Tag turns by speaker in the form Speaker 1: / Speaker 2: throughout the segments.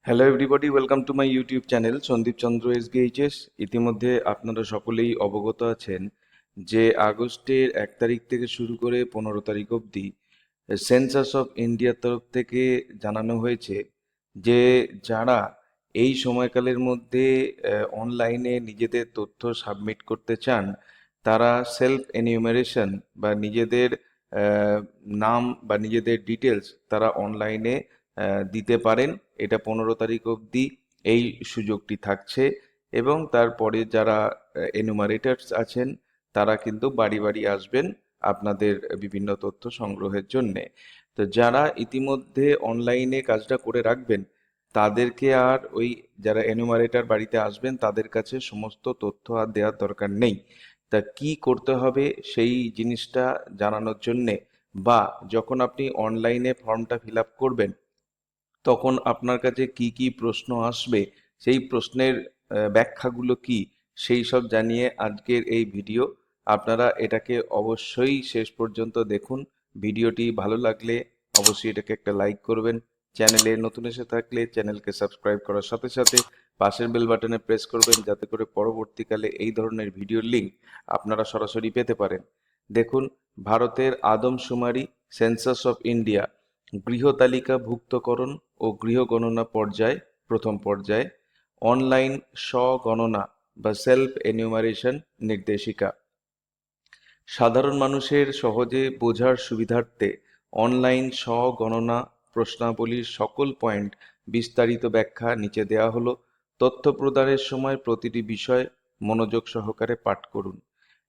Speaker 1: Hello everybody, welcome to my YouTube channel Sandip Chandra SBHS. ইতিমধ্যে আপনারা সকলেই অবগত আছেন যে আগস্টের 1 তারিখ থেকে শুরু করে 15 তারিখ অবধি সেন্সাস অফ ইন্ডিয়ার তরফ থেকে জানানো হয়েছে যে যারা এই সময়কালের মধ্যে অনলাইনে নিজেদের তথ্য সাবমিট করতে চান, তারা সেলফ এনিউমারেশন বা নিজেদের নাম বা নিজেদের ডিটেলস তারা অনলাইনে দিতে পারেন। এটা 15 তারিখ অবধি এই সুযোগটি থাকছে এবং তারপরে যারা এনুমারেটার্স আছেন তারা কিন্তু বাড়ি বাড়ি আসবেন আপনাদের বিভিন্ন তথ্য সংগ্রহের জন্যে। তো যারা ইতিমধ্যে অনলাইনে কাজটা করে রাখবেন তাদেরকে আর ওই যারা এনুমারেটার বাড়িতে আসবেন তাদের কাছে সমস্ত তথ্য আর দেওয়ার দরকার নেই। তা কি করতে হবে সেই জিনিসটা জানানোর জন্যে, বা যখন আপনি অনলাইনে ফর্মটা ফিল আপ করবেন তখন আপনার কাছে কি কি প্রশ্ন আসবে, সেই প্রশ্নের ব্যাখ্যাগুলো কি, সেই সব জানিয়ে আজকের এই ভিডিও। আপনারা এটাকে অবশ্যই শেষ পর্যন্ত দেখুন। ভিডিওটি ভালো লাগলে অবশ্যই এটাকে একটা লাইক করবেন। চ্যানেলে নতুন এসে থাকলে চ্যানেলকে সাবস্ক্রাইব করার সাথে সাথে পাশের বেল বাটনে প্রেস করবেন, যাতে করে পরবর্তীকালে এই ধরনের ভিডিওর লিঙ্ক আপনারা সরাসরি পেতে পারেন। দেখুন, ভারতের আদমশুমারি সেন্সাস অফ ইন্ডিয়া গৃহতালিকা ভুক্তকরণ ও গৃহগণনা পর্যায়, প্রথম পর্যায়ে অনলাইন স্বগণনা বা সেলফ এনিউমারেশন নির্দেশিকা। সাধারণ মানুষের সহজে বোঝার সুবিধার্থে অনলাইন স্বগণনা প্রশ্নাবলীর সকল পয়েন্ট বিস্তারিত ব্যাখ্যা নিচে দেওয়া হলো। তথ্য প্রদানের সময় প্রতিটি বিষয় মনোযোগ সহকারে পাঠ করুন।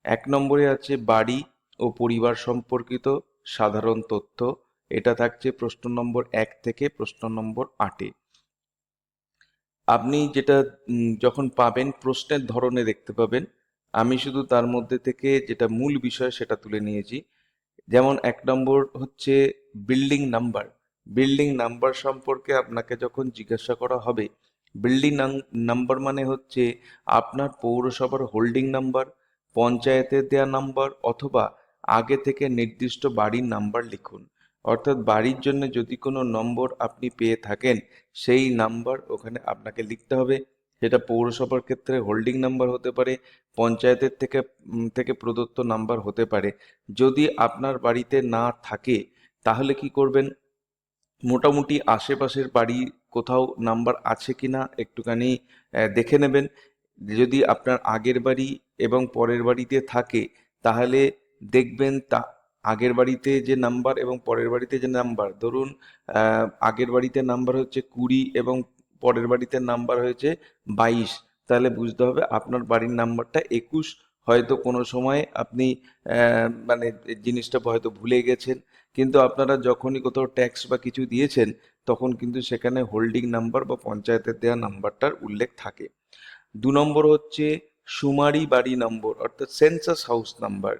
Speaker 1: 1 নম্বরে আছে বাড়ি ও পরিবার সম্পর্কিত সাধারণ তথ্য। এটা থাকছে প্রশ্ন নম্বর 1 থেকে প্রশ্ন নম্বর 8-এ। আপনি যেটা যখন পাবেন প্রশ্নের ধরনে দেখতে পাবেন। আমি শুধু তার মধ্যে থেকে যেটা মূল বিষয় সেটা তুলে নিয়েছি। যেমন 1 নম্বর হচ্ছে বিল্ডিং নাম্বার। বিল্ডিং নাম্বার সম্পর্কে আপনাকে যখন জিজ্ঞাসা করা হবে, বিল্ডিং নাম্বার মানে হচ্ছে আপনার পৌরসভার হোল্ডিং নাম্বার, পঞ্চায়েতের দেয়া নাম্বার, অথবা আগে থেকে নির্দিষ্ট বাড়ির নাম্বার লিখুন। অর্থাৎ বাড়ির জন্য যদি কোনো নম্বর আপনি পেয়ে থাকেন সেই নাম্বার ওখানে আপনাকে লিখতে হবে। সেটা পৌরসভার ক্ষেত্রে হোল্ডিং নাম্বার হতে পারে, পঞ্চায়েতের থেকে প্রদত্ত নাম্বার হতে পারে। যদি আপনার বাড়িতে না থাকে তাহলে কি করবেন, মোটামুটি আশেপাশের বাড়ি কোথাও নাম্বার আছে কিনা একটুখানি দেখে নেবেন। যদি আপনার আগের বাড়ি এবং পরের বাড়িতে থাকে তাহলে দেখবেন তা আগের বাড়িতে যে নাম্বার এবং পরের বাড়িতে যে নাম্বার, ধরুন আগের বাড়িতে নাম্বার হচ্ছে 20 এবং পরের বাড়িতে নাম্বার হয়েছে 22, তাহলে বুঝতে হবে আপনার বাড়ির নাম্বারটা 21। হয়তো কোনো সময় আপনি মানে জিনিসটা হয়তো ভুলে গেছেন, কিন্তু আপনারা যখনই কোথাও ট্যাক্স বা কিছু দিয়েছেন তখন কিন্তু সেখানে হোল্ডিং নাম্বার বা পঞ্চায়েতের দেওয়া নাম্বারটার উল্লেখ থাকে। 2 নম্বর হচ্ছে সুমারি বাড়ি নম্বর, অর্থাৎ সেন্সাস হাউস নাম্বার।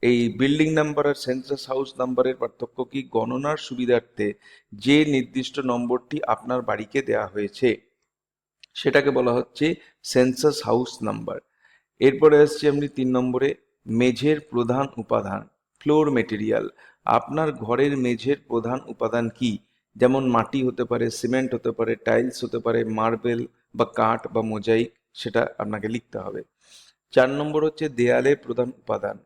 Speaker 1: এই বিল্ডিং নাম্বার আর সেন্সাস হাউস নাম্বারের পার্থক্য কি, গণনার সুবিধার্থে যে নির্দিষ্ট নম্বরটি আপনার বাড়িকে দেওয়া হয়েছে সেটাকে বলা হচ্ছে সেন্সাস হাউস নাম্বার। এরপরে আসছি আপনি 3 নম্বরে মেঝের প্রধান উপাদান, ফ্লোর মেটেরিয়াল। আপনার ঘরের মেঝের প্রধান উপাদান কি, যেমন মাটি হতে পারে, সিমেন্ট হতে পারে, টাইলস হতে পারে, মার্বেল বা কাঠ বা মোজাইক, সেটা আপনাকে লিখতে হবে। 4 নম্বর হচ্ছে দেয়ালের প্রধান উপাদান,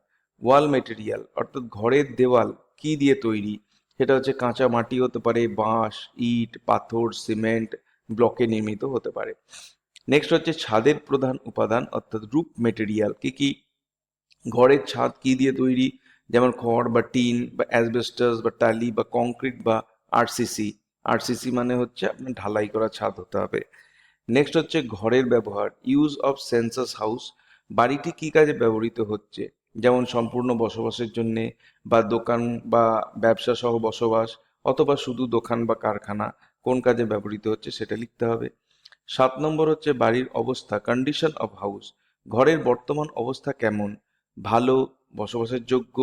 Speaker 1: ওয়াল মেটেরিয়াল, অর্থাৎ ঘরের দেওয়াল কি দিয়ে তৈরি। সেটা হচ্ছে কাঁচা মাটি হতে পারে, বাঁশ, ইট, পাথর, সিমেন্ট, ব্লকে নির্মিত হতে পারে। নেক্সট হচ্ছে ছাদের প্রধান উপাদান, অর্থাৎ রুফ মেটেরিয়াল। কি কি, ঘরের ছাদ কি দিয়ে তৈরি, যেমন খড় বা টিন বা অ্যাসবেস্টাস বা টালি বা কংক্রিট বা আরসিসি। আরসিসি মানে হচ্ছে আপনার ঢালাই করা ছাদ হতে হবে। নেক্সট হচ্ছে ঘরের ব্যবহার, ইউজ অফ সেন্সাস হাউস। বাড়িটি কি কাজে ব্যবহৃত হচ্ছে, যেমন সম্পূর্ণ বসবাসের জন্যে, বা দোকান বা ব্যবসা সহ বসবাস, অথবা শুধু দোকান বা কারখানা, কোন কাজে ব্যবহৃত হচ্ছে সেটা লিখতে হবে। 7 নম্বর হচ্ছে বাড়ির অবস্থা, কন্ডিশন অফ হাউস। ঘরের বর্তমান অবস্থা কেমন, ভালো, বসবাসের যোগ্য,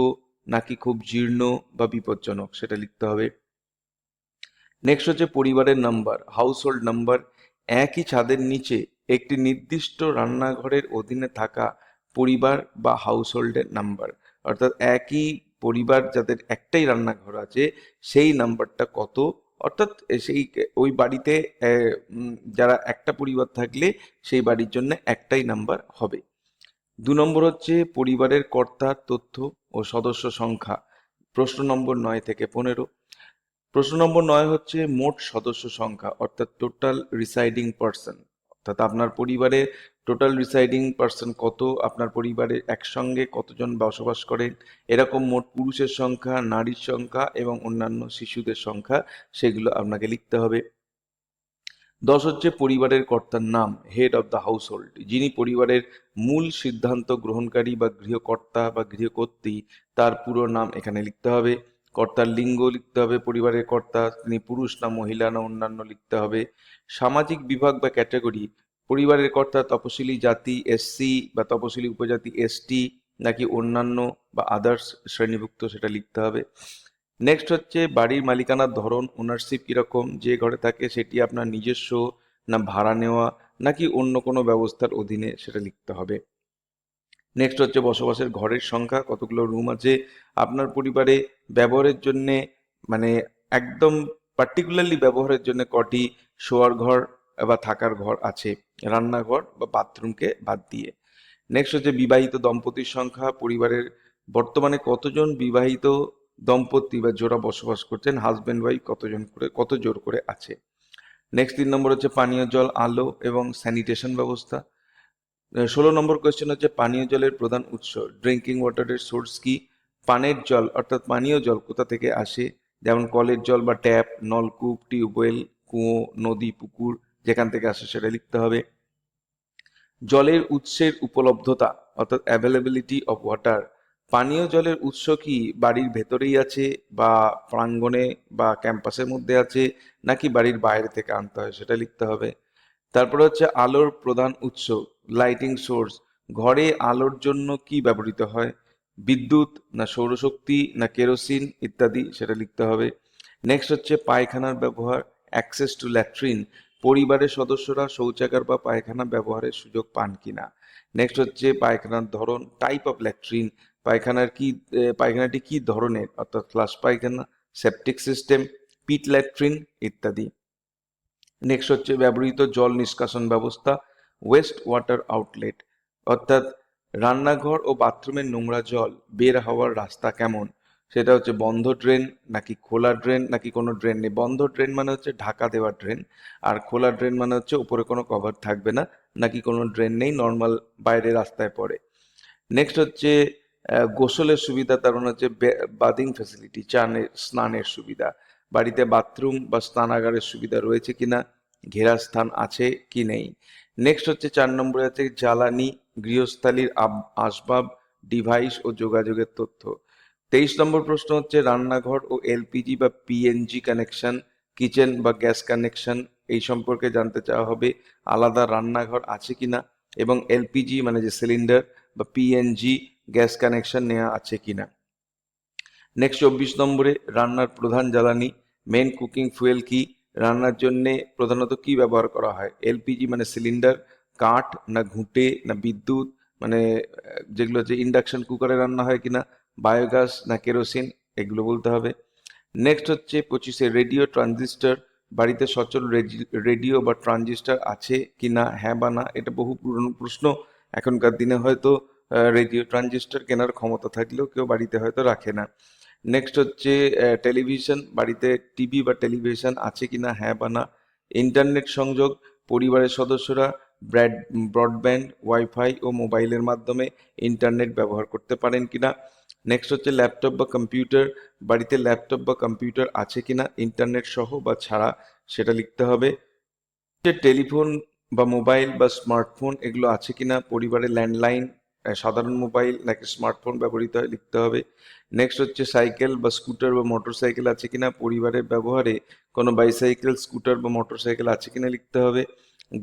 Speaker 1: নাকি খুব জীর্ণ বা বিপজ্জনক, সেটা লিখতে হবে। নেক্সট হচ্ছে পরিবারের নাম্বার, হাউস হোল্ড নাম্বার। একই ছাদের নিচে একটি নির্দিষ্ট রান্নাঘরের অধীনে থাকা পরিবার বা হাউস হোল্ডের নাম্বার, অর্থাৎ একই পরিবার যাদের একটাই রান্নাঘর আছে সেই নাম্বারটা কত অর্থাৎ সেই ওই বাড়িতে যারা একটা পরিবার থাকলে সেই বাড়ির জন্য একটাই নাম্বার হবে। 2 নম্বর হচ্ছে পরিবারের কর্তার তথ্য ও সদস্য সংখ্যা, প্রশ্ন নম্বর 9 থেকে 15। প্রশ্ন নম্বর 9 হচ্ছে মোট সদস্য সংখ্যা, অর্থাৎ টোটাল রিসাইডিং পার্সন, অর্থাৎ আপনার পরিবারে টোটাল রিসাইডিং পার্সন কত, আপনার পরিবারে একসঙ্গে কতজন বসবাস করেন, এরকম মোট পুরুষের সংখ্যা, নারীর সংখ্যা এবং অন্যান্য শিশুদের সংখ্যা, সেগুলো আপনাকে লিখতে হবে। 10 হচ্ছে পরিবারের কর্তার নাম, head of the house hold, যিনি পরিবারের মূল সিদ্ধান্ত গ্রহণকারী বা গৃহকর্তা বা গৃহকর্ত্রী, তার পুরো নাম এখানে লিখতে হবে। কর্তার লিঙ্গ লিখতে হবে, পরিবারের কর্তা তিনি পুরুষ না মহিলা না অন্যান্য লিখতে হবে। সামাজিক বিভাগ বা ক্যাটাগরি, পরিবারের কর্তা তপশিলি জাতি এসসি বা তপশিলি উপজাতি এসটি নাকি অন্যান্য বা আদার্স শ্রেণীভুক্ত, সেটা লিখতে হবে। নেক্সট হচ্ছে বাড়ির মালিকানার ধরন, ওনারশিপ কিরকম, যে ঘরে থাকে সেটি আপনার নিজস্ব না ভাড়া নেওয়া নাকি অন্য কোনো ব্যবস্থার অধীনে, সেটা লিখতে হবে। নেক্সট হচ্ছে বসবাসের ঘরের সংখ্যা, কতগুলো রুম আছে আপনার পরিবারে, ব্যবহারের জন্য মানে একদম পার্টিকুলারলি ব্যবহারের জন্য কটি শোয়ার ঘর বা থাকার ঘর আছে, রান্নাঘর বা বাথরুমকে বাদ দিয়ে। নেক্সট হচ্ছে বিবাহিত দম্পতির সংখ্যা, পরিবারের বর্তমানে কতজন বিবাহিত দম্পতি বা জোড়া বসবাস করছেন, হাজবেন্ড ওয়াইফ কতজন করে, কত জোর করে আছে। নেক্সট 3 নম্বর হচ্ছে পানীয় জল, আলো এবং স্যানিটেশন ব্যবস্থা। 16 নম্বর কোয়েশ্চেন হচ্ছে পানীয় জলের প্রধান উৎস, ড্রিঙ্কিং ওয়াটারের সোর্স কি, পানের জল অর্থাৎ পানীয় জল কোথা থেকে আসে, যেমন কলের জল বা ট্যাপ, নলকূপ, টিউবওয়েল, কুয়ো, নদী, পুকুর, যেখান থেকে আসে সেটা লিখতে হবে। জলের উৎসের উপলব্ধতা অর্থাৎ অ্যাভেলেবিলিটি অফ ওয়াটার, পানীয় জলের উৎস কি বাড়ির ভেতরেই আছে বা প্রাঙ্গণে বা ক্যাম্পাসের মধ্যে আছে নাকি বাড়ির বাইরে থেকে আনতে হয়, সেটা লিখতে হবে। তারপরে হচ্ছে আলোর প্রধান উৎস, লাইটিং সোর্স, ঘরে আলোর জন্য কি ব্যবহৃত হয়, বিদ্যুৎ না সৌরশক্তি না কেরোসিন ইত্যাদি, সেটা লিখতে হবে। নেক্সট হচ্ছে পায়খানার ব্যবহার, অ্যাক্সেস টু ল্যাট্রিন, পরিবারের সদস্যরা শৌচাগার বা পায়খানা ব্যবহারের সুযোগ পান কিনা। নেক্সট হচ্ছে পায়খানার ধরন, টাইপ অফ ল্যাট্রিন, পায়খানাটি কি ধরনের, অর্থাৎ ফ্লাশ পায়খানা, সেপটিক সিস্টেম, পিট ল্যাট্রিন ইত্যাদি। নেক্সট হচ্ছে ব্যবহৃত জল নিষ্কাশন ব্যবস্থা, ওয়েস্ট ওয়াটার আউটলেট, অর্থাৎ রান্নাঘর ও বাথরুমের নোংরা জল বের হওয়ার রাস্তা কেমন, সেটা হচ্ছে বন্ধ ড্রেন নাকি খোলা ড্রেন নাকি কোনো ড্রেন নেই। বন্ধ ড্রেন মানে হচ্ছে ঢাকা দেওয়া ড্রেন, আর খোলা ড্রেন মানে হচ্ছে উপরে কোনো কভার থাকবে না নাকি কোনো ড্রেন নেই, নর্মাল বাইরে রাস্তায় পড়ে। নেক্সট হচ্ছে গোসলের সুবিধা, তার মানে হচ্ছে বাথিং ফ্যাসিলিটি, স্নানের সুবিধা, বাড়িতে বাথরুম বা স্নানাগারের সুবিধা রয়েছে কিনা, ঘেরা স্থান আছে কি নেই। নেক্সট হচ্ছে 4 নম্বরে আছে জ্বালানি, গৃহস্থালির আসবাব, ডিভাইস ও যোগাযোগের তথ্য। 23 নম্বর প্রশ্ন হচ্ছে রান্নাঘর ও এলপিজি বা পিএনজি কানেকশন, কিচেন বা গ্যাস কানেকশন, এই সম্পর্কে জানতে চাওয়া হবে, আলাদা রান্নাঘর আছে কিনা এবং এলপিজি মানে যে সিলিন্ডার বা পিএনজি গ্যাস কানেকশন নেওয়া আছে কিনা। নেক্সট 24 নম্বরে রান্নার প্রধান জ্বালানি, মেন কুকিং ফুয়েল কি, রান্নার জন্য প্রধানত কি ব্যবহার করা হয়, এলপিজি মানে সিলিন্ডার, কাঠ না ঘুঁটে না বিদ্যুৎ মানে যেগুলো হচ্ছে ইন্ডাকশন কুকারে রান্না হয় কিনা, বায়োগ্যাস না কেরোসিন, এগুলো বলতে হবে। নেক্সট হচ্ছে 25 রেডিও ট্রানজিস্টর, বাড়িতে সচল রেডিও বা ট্রানজিস্টর আছে কিনা, হ্যাঁ বা না, এটা বহু পুরনো প্রশ্ন। এখনকার দিনে হয়তো রেডিও ট্রানজিস্টর কেনার ক্ষমতা থাকলেও কেউ বাড়িতে হয়তো রাখে না। নেক্সট হচ্ছে টেলিভিশন, বাড়িতে টিভি বা টেলিভিশন আছে কিনা, হ্যাঁ বা না। ইন্টারনেট সংযোগ, পরিবারের সদস্যরা ব্রডব্যান্ড, ওয়াইফাই ও মোবাইলের মাধ্যমে ইন্টারনেট ব্যবহার করতে পারেন কিনা। নেক্সট হচ্ছে ল্যাপটপ বা কম্পিউটার, বাড়িতে ল্যাপটপ বা কম্পিউটার আছে কিনা ইন্টারনেট সহ বা ছাড়া, সেটা লিখতে হবে। টেলিফোন বা মোবাইল বা স্মার্টফোন এগুলো আছে কিনা, পরিবারে ল্যান্ডলাইন, সাধারণ মোবাইল নাকি স্মার্টফোন ব্যবহৃত হয়, লিখতে হবে। নেক্সট হচ্ছে সাইকেল বা স্কুটার বা মোটরসাইকেল আছে কিনা, পরিবারের ব্যবহারে কোনো বাইসাইকেল, স্কুটার বা মোটরসাইকেল আছে কিনা, লিখতে হবে।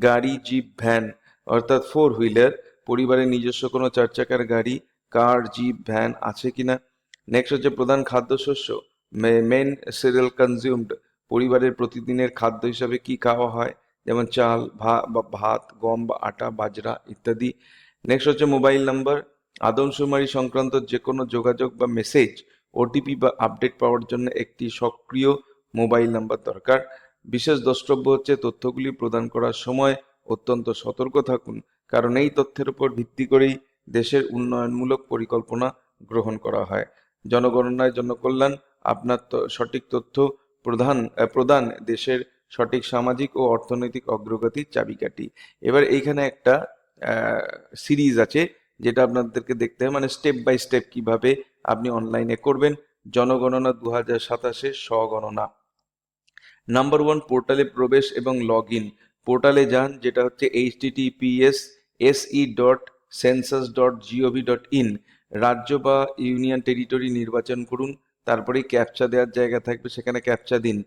Speaker 1: গাড়ি, জিপ, ভ্যান অর্থাৎ 4 হুইলার, পরিবারের নিজস্ব কোনো 4 চাকার গাড়ি, কার, জিপ, ভ্যান আছে কিনা। নেক্সট হচ্ছে প্রধান খাদ্যশস্য, মেন সিরিয়াল কনজিউমড, পরিবারের প্রতিদিনের খাদ্য হিসাবে কি খাওয়া হয়, যেমন চাল, ভাত, গম বা আটা, বাজরা ইত্যাদি। নেক্সট হচ্ছে মোবাইল নাম্বার, আদমশুমারি সংক্রান্ত যে কোনো যোগাযোগ বা মেসেজ, ওটিপি বা আপডেট পাওয়ার জন্য একটি সক্রিয় মোবাইল নাম্বার দরকার। বিশেষ দ্রষ্টব্য হচ্ছে তথ্যগুলি প্রদান করার সময় অত্যন্ত সতর্ক থাকুন, কারণ এই তথ্যের উপর ভিত্তি করেই দেশের উন্নয়নমূলক পরিকল্পনা গ্রহণ করা হয়। জনগণনায় জনকল্যাণ, আপনার সঠিক তথ্য প্রদান দেশের সঠিক সামাজিক ও অর্থনৈতিক অগ্রগতির চাবিকাঠি। এবার এইখানে একটা সিরিজ আছে যেটা আপনাদেরকে দেখতে হবে, মানে স্টেপ বাই স্টেপ কিভাবে আপনি অনলাইনে করবেন। জনগণনা 2027 স্বগণনা। নাম্বার 1, পোর্টালে প্রবেশ এবং লগ ইন। পোর্টালে যান, যেটা হচ্ছে https://se.census.gov.in। রাজ্য বা ইউনিয়ন টেরিটরি নির্বাচন করুন, তারপরে ক্যাপচা দেওয়ার জায়গা থাকবে, সেখানে ক্যাপচা দিন।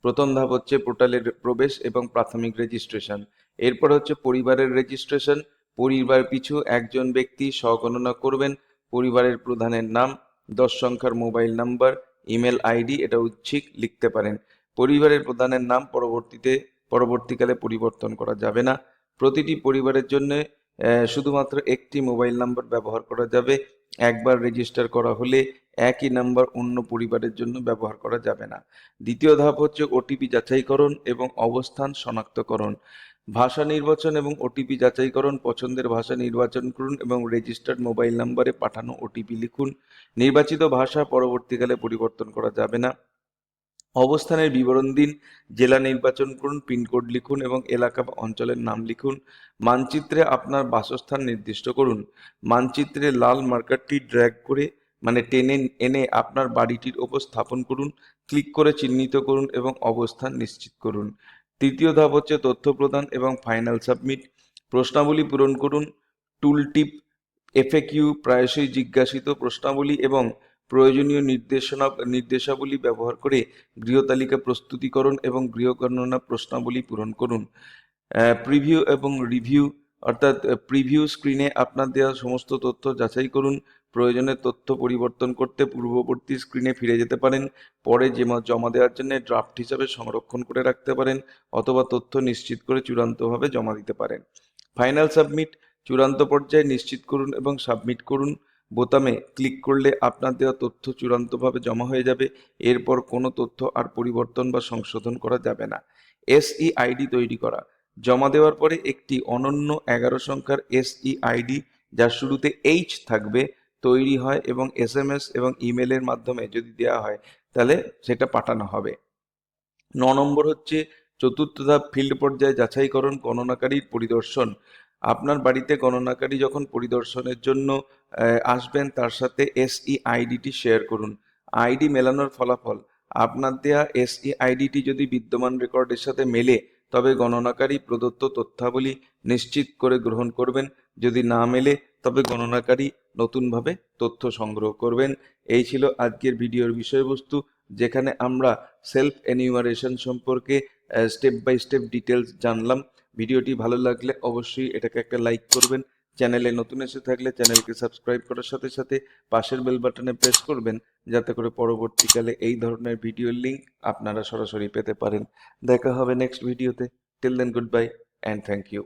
Speaker 1: প্রথম ধাপ হচ্ছে পোর্টালের প্রবেশ এবং প্রাথমিক রেজিস্ট্রেশন। এরপর হচ্ছে পরিবারের রেজিস্ট্রেশন। পরিবার পিছু একজন ব্যক্তি স্বগণনা করবেন। পরিবারের প্রধানের নাম, 10 সংখ্যার মোবাইল নাম্বার, ইমেল আইডি, এটা ঐচ্ছিক লিখতে পারেন। পরিবারের প্রধানের নাম পরবর্তীকালে পরিবর্তন করা যাবে না। প্রতিটি পরিবারের জন্য শুধুমাত্র একটি মোবাইল নাম্বার ব্যবহার করা যাবে। একবার রেজিস্টার করা হলে একই নাম্বার অন্য পরিবারের জন্য ব্যবহার করা যাবে না। দ্বিতীয় ধাপ হচ্ছে ওটিপি যাচাইকরণ এবং অবস্থান শনাক্তকরণ। ভাষা নির্বাচন এবং ওটিপি যাচাইকরণ। পছন্দের ভাষা নির্বাচন করুন এবং রেজিস্টার্ড মোবাইল নাম্বারে পাঠানো ওটিপি লিখুন। নির্বাচিত ভাষা পরবর্তীকালে পরিবর্তন করা যাবে না। অবস্থানের বিবরণ দিন। জেলা নির্বাচন করুন, পিনকোড লিখুন এবং এলাকা বা অঞ্চলের নাম লিখুন। মানচিত্রে আপনার বাসস্থান নির্দিষ্ট করুন। মানচিত্রে লাল মার্কারটি ড্র্যাগ করে, মানে টেনে এনে আপনার বাড়িটির ওপর স্থাপন করুন। ক্লিক করে চিহ্নিত করুন এবং অবস্থান নিশ্চিত করুন। তৃতীয় ধাপ হচ্ছে তথ্য প্রদান এবং ফাইনাল সাবমিট। প্রশ্নাবলী পূরণ করুন। টুলটিপ, এফএকিউ, প্রায়শই জিজ্ঞাসিত প্রশ্নাবলী এবং প্রয়োজনীয় নির্দেশাবলী ব্যবহার করে গৃহতালিকা প্রস্তুতিকরণ এবং গৃহগণনা প্রশ্নাবলী পূরণ করুন। প্রিভিউ এবং রিভিউ, অর্থাৎ প্রিভিউ স্ক্রিনে আপনার দেওয়া সমস্ত তথ্য যাচাই করুন। প্রয়োজনে তথ্য পরিবর্তন করতে পূর্ববর্তী স্ক্রিনে ফিরে যেতে পারেন। পরে জমা দেওয়ার জন্য ড্রাফট হিসাবে সংরক্ষণ করে রাখতে পারেন, অথবা তথ্য নিশ্চিত করে চূড়ান্তভাবে জমা দিতে পারেন। ফাইনাল সাবমিট, চূড়ান্ত পর্যায়ে নিশ্চিত করুন এবং সাবমিট করুন বোতামে ক্লিক করলে আপনার দেওয়া তথ্য চূড়ান্তভাবে জমা হয়ে যাবে। এরপর কোনো তথ্য আর পরিবর্তন বা সংশোধন করা যাবে না। SEID তৈরি করা। জমা দেওয়ার পরে একটি অনন্য 11 সংখ্যার SEID, যার শুরুতে H থাকবে, তৈরি হয় এবং SMS এবং ইমেলের মাধ্যমে যদি দেওয়া হয় তাহলে সেটা পাঠানো হবে। 9 নম্বর হচ্ছে চতুর্থ ধাপ, ফিল্ড পর্যায়ে যাচাইকরণ, গণনাকারীর পরিদর্শন। আপনার বাড়িতে গণনাকারী যখন পরিদর্শনের জন্য আসবেন, তার সাথে SEIDটি শেয়ার করুন। আইডি মেলানোর ফলাফল, আপনার দেয়া SEIDটি যদি বিদ্যমান রেকর্ডের সাথে মেলে তবে গণনাকারী প্রদত্ত তথ্যাবলী নিশ্চিত করে গ্রহণ করবেন। যদি না মেলে তবে গণনাকারী নতুনভাবে তথ্য সংগ্রহ করবেন। এই ছিল আজকের ভিডিওর বিষয়বস্তু, যেখানে আমরা সেলফ এনিউমারেশন সম্পর্কে স্টেপ বাই স্টেপ ডিটেলস জানলাম। ভিডিওটি ভালো লাগলে অবশ্যই এটাকে একটা লাইক করবেন। চ্যানেলে নতুন এসে থাকলে চ্যানেলকে সাবস্ক্রাইব করার সাথে সাথে পাশের বেল বাটনে প্রেস করবেন, যাতে করে পরবর্তীকালে এই ধরনের ভিডিওর লিঙ্ক আপনারা সরাসরি পেতে পারেন। দেখা হবে নেক্সট ভিডিওতে। Till then, good bye and thank you.